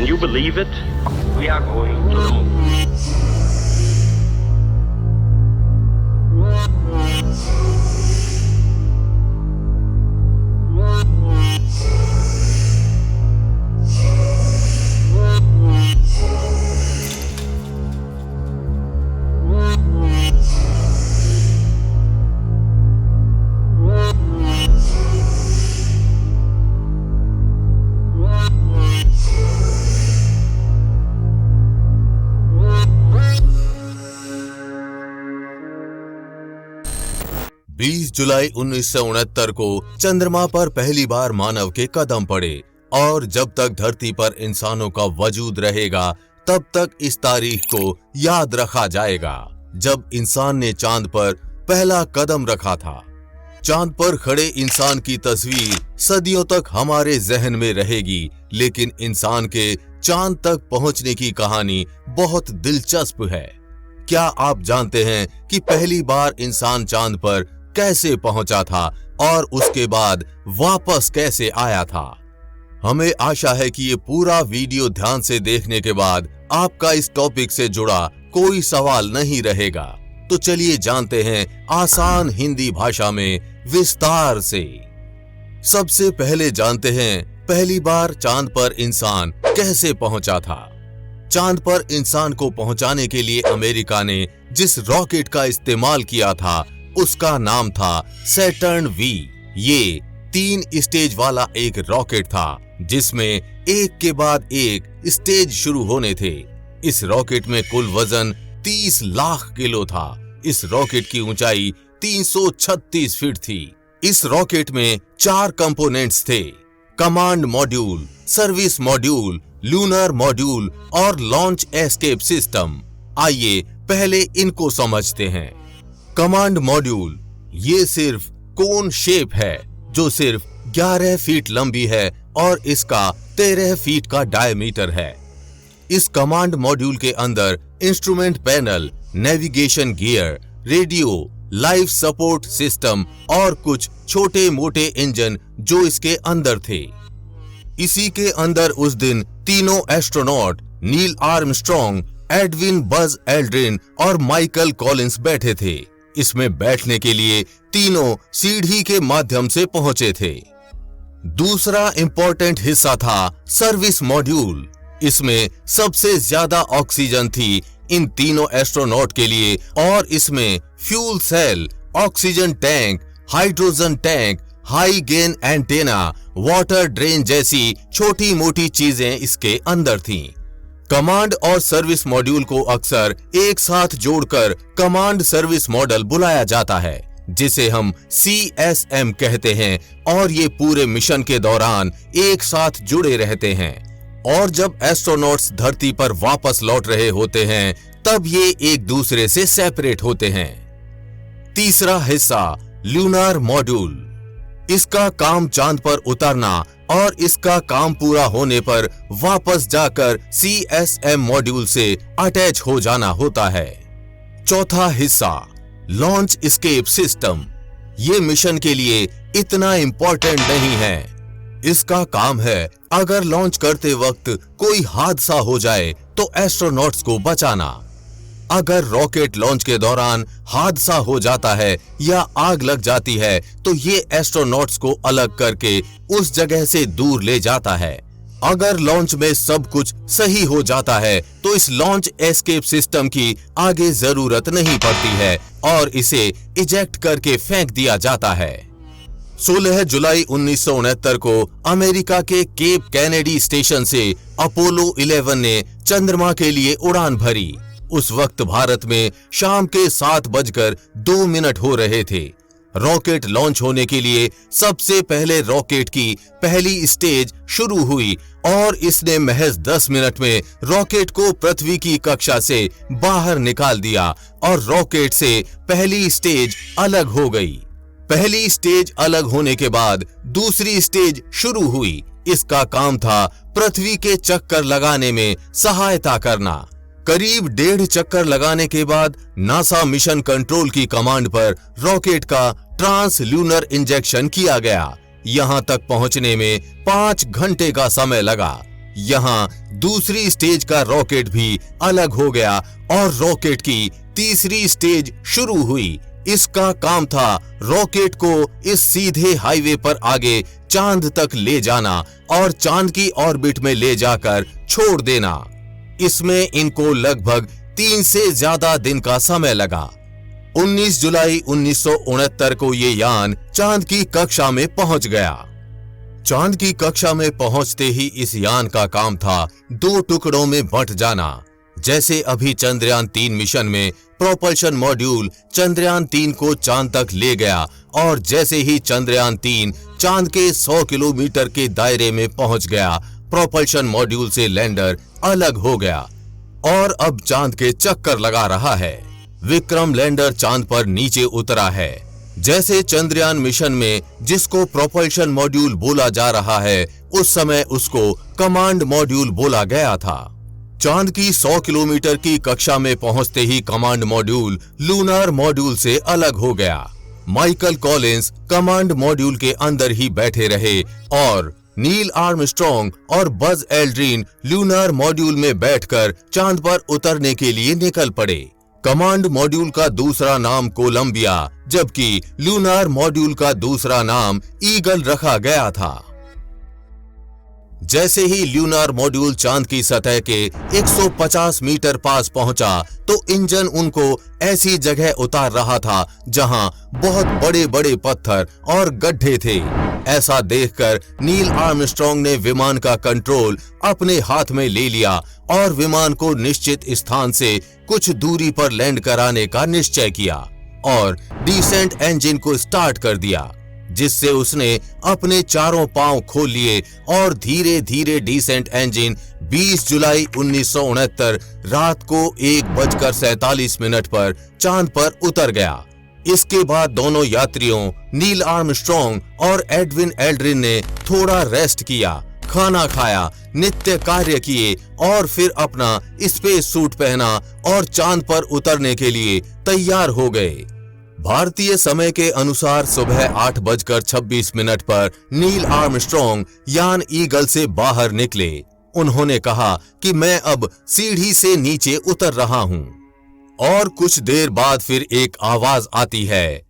Can you believe it? We are going to the moon. जुलाई 1969 को चंद्रमा पर पहली बार मानव के कदम पड़े और जब तक धरती पर इंसानों का वजूद रहेगा तब तक इस तारीख को याद रखा जाएगा जब इंसान ने चांद पर पहला कदम रखा था। चांद पर खड़े इंसान की तस्वीर सदियों तक हमारे जहन में रहेगी, लेकिन इंसान के चांद तक पहुंचने की कहानी बहुत दिलचस्प है। क्या आप जानते हैं कि पहली बार इंसान चांद पर कैसे पहुंचा था और उसके बाद वापस कैसे आया था? हमें आशा है कि ये पूरा वीडियो ध्यान से देखने के बाद आपका इस टॉपिक से जुड़ा कोई सवाल नहीं रहेगा। तो चलिए जानते हैं आसान हिंदी भाषा में विस्तार से। सबसे पहले जानते हैं पहली बार चांद पर इंसान कैसे पहुंचा था। चांद पर इंसान को पहुंचाने के लिए अमेरिका ने जिस रॉकेट का इस्तेमाल किया था उसका नाम था सैटर्न वी। ये 3 स्टेज वाला एक रॉकेट था जिसमें एक के बाद एक स्टेज शुरू होने थे। इस रॉकेट में कुल वजन 30 लाख किलो था। इस रॉकेट की ऊंचाई 336 फीट थी। इस रॉकेट में 4 कंपोनेंट्स थे: command module, service module, lunar module और लॉन्च एस्केप सिस्टम। आइए पहले इनको समझते हैं। कमांड मॉड्यूल ये सिर्फ कोन शेप है जो सिर्फ 11 फीट लंबी है और इसका 13 फीट का डायमीटर है। इस कमांड मॉड्यूल के अंदर instrument panel, navigation gear, radio, life support system और कुछ छोटे मोटे इंजन जो इसके अंदर थे। इसी के अंदर उस दिन तीनों astronaut Neil Armstrong, Edwin Buzz Aldrin और माइकल कॉलिंस बैठे थे। इसमें बैठने के लिए तीनों सीढ़ी के माध्यम से पहुंचे थे। दूसरा इंपॉर्टेंट हिस्सा था सर्विस मॉड्यूल। इसमें सबसे ज्यादा ऑक्सीजन थी इन तीनों एस्ट्रोनॉट के लिए और इसमें fuel cell, oxygen tank, hydrogen tank, high gain antenna, water drain जैसी छोटी मोटी चीजें इसके अंदर थीं। कमांड और सर्विस मॉड्यूल को अक्सर एक साथ जोड़कर कमांड सर्विस मॉडल बुलाया जाता है, जिसे हम CSM कहते हैं, और ये पूरे मिशन के दौरान एक साथ जुड़े रहते हैं। और जब एस्ट्रोनॉट्स धरती पर वापस लौट रहे होते हैं तब ये एक दूसरे से सेपरेट होते हैं। तीसरा हिस्सा लूनर मॉड्यूल। इसका काम चांद पर उतरना और इसका काम पूरा होने पर वापस जाकर CSM मॉड्यूल से अटैच हो जाना होता है। चौथा हिस्सा लॉन्च एस्केप सिस्टम। ये मिशन के लिए इतना इंपॉर्टेंट नहीं है। इसका काम है अगर लॉन्च करते वक्त कोई हादसा हो जाए तो एस्ट्रोनॉट्स को बचाना। अगर रॉकेट लॉन्च के दौरान हादसा हो जाता है या आग लग जाती है तो ये एस्ट्रोनॉट्स को अलग करके उस जगह से दूर ले जाता है। अगर लॉन्च में सब कुछ सही हो जाता है तो इस लॉन्च एस्केप सिस्टम की आगे जरूरत नहीं पड़ती है और इसे इजेक्ट करके फेंक दिया जाता है। 16 जुलाई 1969 को अमेरिका के केप कैनेडी स्टेशन से अपोलो 11 ने चंद्रमा के लिए उड़ान भरी। उस वक्त भारत में शाम के 7:02 हो रहे थे। रॉकेट लॉन्च होने के लिए सबसे पहले रॉकेट की पहली स्टेज शुरू हुई और इसने महज 10 मिनट में रॉकेट को पृथ्वी की कक्षा से बाहर निकाल दिया और रॉकेट से पहली स्टेज अलग हो गई। पहली स्टेज अलग होने के बाद दूसरी स्टेज शुरू हुई। इसका काम था पृथ्वी के चक्कर लगाने में सहायता करना। करीब 1.5 चक्कर लगाने के बाद नासा मिशन कंट्रोल की कमांड पर रॉकेट का ट्रांस ल्यूनर इंजेक्शन किया गया। यहां तक पहुंचने में 5 घंटे का समय लगा। यहाँ दूसरी स्टेज का रॉकेट भी अलग हो गया और रॉकेट की तीसरी स्टेज शुरू हुई। इसका काम था रॉकेट को इस सीधे हाईवे पर आगे चांद तक ले जाना और चांद की ऑर्बिट में ले जाकर छोड़ देना। इसमें इनको लगभग 3 से ज्यादा दिन का समय लगा। 19 जुलाई 1969 को ये यान चांद की कक्षा में पहुंच गया। चांद की कक्षा में पहुंचते ही इस यान का काम था 2 टुकड़ों में बंट जाना। जैसे अभी चंद्रयान 3 मिशन में प्रोपल्शन मॉड्यूल चंद्रयान 3 को चांद तक ले गया और जैसे ही चंद्रयान 3 चांद के 100 किलोमीटर के दायरे में पहुंच गया, प्रोपल्शन मॉड्यूल से लैंडर अलग हो गया और अब चांद के चक्कर लगा रहा है। विक्रम लैंडर चांद पर नीचे उतरा है। जैसे चंद्रयान मिशन में जिसको प्रोपल्शन मॉड्यूल बोला जा रहा है, उस समय उसको कमांड मॉड्यूल बोला गया था। चांद की 100 किलोमीटर की कक्षा में पहुंचते ही कमांड मॉड्यूल लूनार मॉड्यूल से अलग हो गया। माइकल कॉलिंस कमांड मॉड्यूल के अंदर ही बैठे रहे और नील आर्मस्ट्रॉन्ग और बज एल्ड्रिन लूनार मॉड्यूल में बैठकर चांद पर उतरने के लिए निकल पड़े। कमांड मॉड्यूल का दूसरा नाम कोलंबिया, जबकि लूनार मॉड्यूल का दूसरा नाम ईगल रखा गया था। जैसे ही ल्यूनार मॉड्यूल चांद की सतह के 150 मीटर पास पहुंचा तो इंजन उनको ऐसी जगह उतार रहा था जहां बहुत बड़े बड़े पत्थर और गड्ढे थे। ऐसा देखकर नील आर्मस्ट्रॉन्ग ने विमान का कंट्रोल अपने हाथ में ले लिया और विमान को निश्चित स्थान से कुछ दूरी पर लैंड कराने का निश्चय किया और डिसेंट इंजन को स्टार्ट कर दिया, जिससे उसने अपने चारों पांव खोल लिए और धीरे धीरे डिसेंट इंजन 20 जुलाई 1969 रात को 1:47 पर चांद पर उतर गया। इसके बाद दोनों यात्रियों नील आर्मस्ट्रॉन्ग और एडविन एल्ड्रिन ने थोड़ा रेस्ट किया, खाना खाया, नित्य कार्य किए और फिर अपना स्पेस सूट पहना और चांद पर उतरने के लिए तैयार हो गए। भारतीय समय के अनुसार सुबह 8:26 पर नील आर्मस्ट्रॉन्ग यान ईगल से बाहर निकले। उन्होंने कहा कि मैं अब सीढ़ी से नीचे उतर रहा हूं और कुछ देर बाद फिर एक आवाज आती है,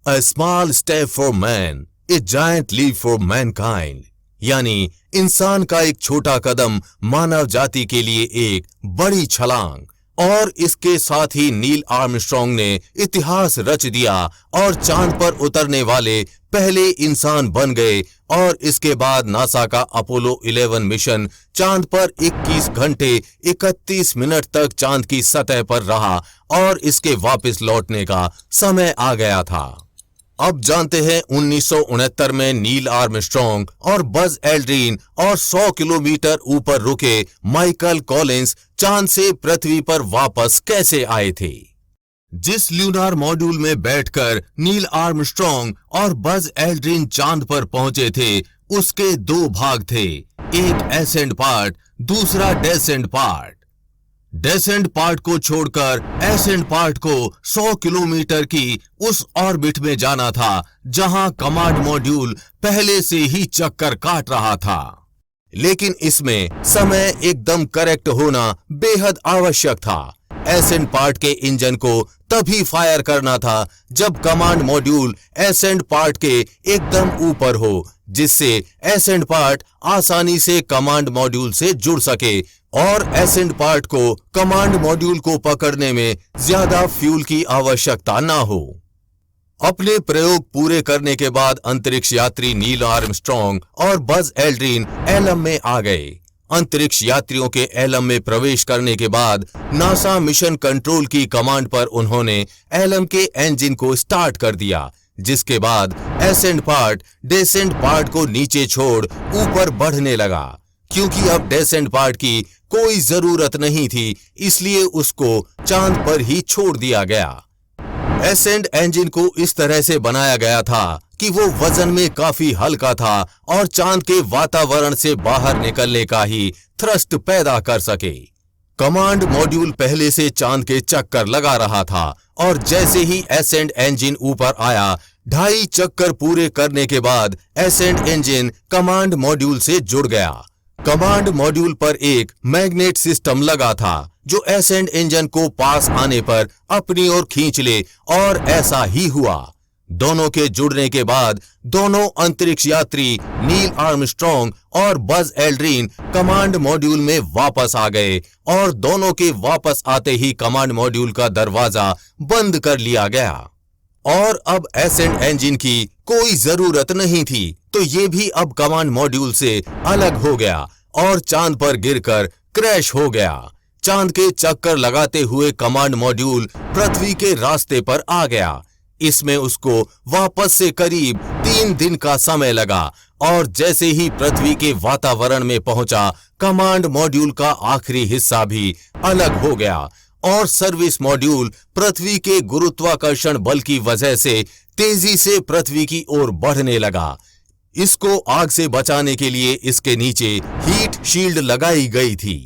A small step for man, a giant leap for mankind। यानी इंसान का एक छोटा कदम मानव जाति के लिए एक बड़ी छलांग। और इसके साथ ही नील आर्मस्ट्रॉन्ग ने इतिहास रच दिया और चांद पर उतरने वाले पहले इंसान बन गए। और इसके बाद नासा का अपोलो 11 मिशन चांद पर 21 घंटे 31 मिनट तक चांद की सतह पर रहा और इसके वापस लौटने का समय आ गया था। अब जानते हैं 1969 में नील आर्मस्ट्रॉन्ग और बज एल्ड्रिन और 100 किलोमीटर ऊपर रुके माइकल कॉलिंस चांद से पृथ्वी पर वापस कैसे आए थे। जिस ल्यूनार मॉड्यूल में बैठकर नील आर्मस्ट्रॉन्ग और बज एल्ड्रिन चांद पर पहुंचे थे, उसके 2 भाग थे, एक एसेंड पार्ट, दूसरा डेसेंड पार्ट। डेसेंड पार्ट को छोड़कर एसेंड पार्ट को 100 किलोमीटर की उस ऑर्बिट में जाना था जहां कमांड मॉड्यूल पहले से ही चक्कर काट रहा था। लेकिन इसमें समय एकदम करेक्ट होना बेहद आवश्यक था। एसेंड पार्ट के इंजन को तभी फायर करना था जब कमांड मॉड्यूल एसेंड पार्ट के एकदम ऊपर हो, जिससे एसेंड पार्ट आसानी से कमांड मॉड्यूल से जुड़ सके और एसेंड पार्ट को कमांड मॉड्यूल को पकड़ने में ज्यादा फ्यूल की आवश्यकता ना हो। अपने प्रयोग पूरे करने के बाद अंतरिक्ष यात्री नील आर्मस्ट्रॉन्ग और बज एल्ड्रिन एलम में आ गए। अंतरिक्ष यात्रियों के एलम में प्रवेश करने के बाद नासा मिशन कंट्रोल की कमांड पर उन्होंने एलम के इंजन को स्टार्ट कर दिया, जिसके बाद एसेंड पार्ट डेसेंड पार्ट को नीचे छोड़ ऊपर बढ़ने लगा। क्योंकि अब डेसेंड पार्ट की कोई जरूरत नहीं थी, इसलिए उसको चांद पर ही छोड़ दिया गया। एसेंड इंजन को इस तरह से बनाया गया था कि वो वजन में काफी हल्का था और चांद के वातावरण से बाहर निकलने का ही थ्रस्ट पैदा कर सके। कमांड मॉड्यूल पहले से चांद के चक्कर लगा रहा था और जैसे ही एसेंड इंजन ऊपर आया, 2.5 चक्कर पूरे करने के बाद एसेंट इंजन कमांड मॉड्यूल से जुड़ गया। कमांड मॉड्यूल पर एक मैग्नेट सिस्टम लगा था जो एसेंट इंजन को पास आने पर अपनी ओर खींच ले, और ऐसा ही हुआ। दोनों के जुड़ने के बाद दोनों अंतरिक्ष यात्री नील आर्मस्ट्रॉन्ग और बज एल्ड्रिन कमांड मॉड्यूल में वापस आ गए, और दोनों के वापस आते ही कमांड मॉड्यूल का दरवाजा बंद कर लिया गया। और अब एसेंट इंजन की कोई जरूरत नहीं थी, तो ये भी अब कमांड मॉड्यूल से अलग हो गया और चांद पर गिरकर क्रैश हो गया। चांद के चक्कर लगाते हुए कमांड मॉड्यूल पृथ्वी के रास्ते पर आ गया। इसमें उसको वापस से करीब 3 दिन का समय लगा, और जैसे ही पृथ्वी के वातावरण में पहुंचा, कमांड मॉड्यूल का आखिरी हिस्सा भी अलग हो गया, और सर्विस मॉड्यूल पृथ्वी के गुरुत्वाकर्षण बल की वजह से तेजी से पृथ्वी की ओर बढ़ने लगा। इसको आग से बचाने के लिए इसके नीचे हीट शील्ड लगाई गई थी।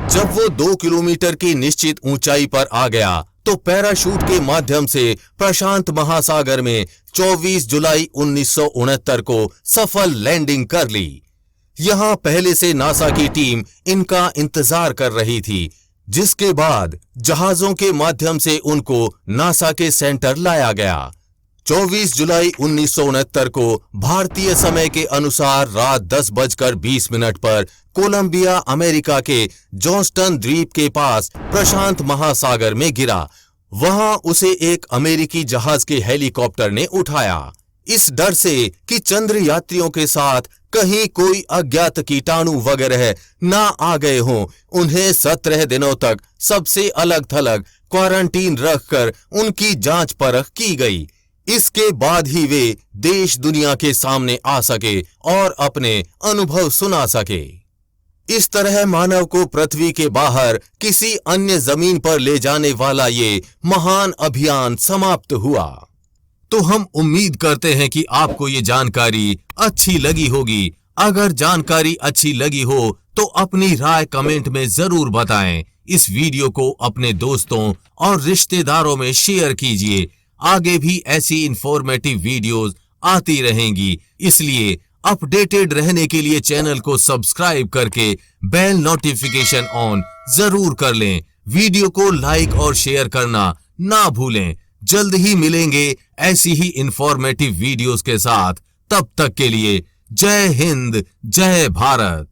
जब वो 2 किलोमीटर की निश्चित ऊंचाई पर आ गया, तो पैराशूट के माध्यम से प्रशांत महासागर में 24 जुलाई 1969 को सफल लैंडिंग कर ली। यहां पहले से नासा की टीम इनका इंतजार कर रही थी, जिसके बाद जहाजों के माध्यम से उनको नासा के सेंटर लाया गया। 24 जुलाई 1969 को भारतीय समय के अनुसार रात 10:20 पर कोलंबिया अमेरिका के जॉन्सटन द्वीप के पास प्रशांत महासागर में गिरा। वहां उसे एक अमेरिकी जहाज के हेलीकॉप्टर ने उठाया। इस डर से कि चंद्र यात्रियों के साथ कहीं कोई अज्ञात कीटाणु वगैरह ना आ गए हों, उन्हें 17 दिनों तक सबसे अलग थलग क्वारंटीन रखकर उनकी जांच परख की गई। इसके बाद ही वे देश दुनिया के सामने आ सके और अपने अनुभव सुना सके। इस तरह मानव को पृथ्वी के बाहर किसी अन्य जमीन पर ले जाने वाला ये महान अभियान समाप्त हुआ। तो हम उम्मीद करते हैं कि आपको ये जानकारी अच्छी लगी होगी। अगर जानकारी अच्छी लगी हो तो अपनी राय कमेंट में जरूर बताएं। इस वीडियो को अपने दोस्तों और रिश्तेदारों में शेयर कीजिए। आगे भी ऐसी इंफॉर्मेटिव वीडियोस आती रहेंगी, इसलिए अपडेटेड रहने के लिए चैनल को सब्सक्राइब करके बेल नोटिफिकेशन ऑन जरूर कर लें। वीडियो को लाइक और शेयर करना ना भूलें। जल्द ही मिलेंगे ऐसी ही इंफॉर्मेटिव वीडियोस के साथ। तब तक के लिए जय हिंद, जय भारत।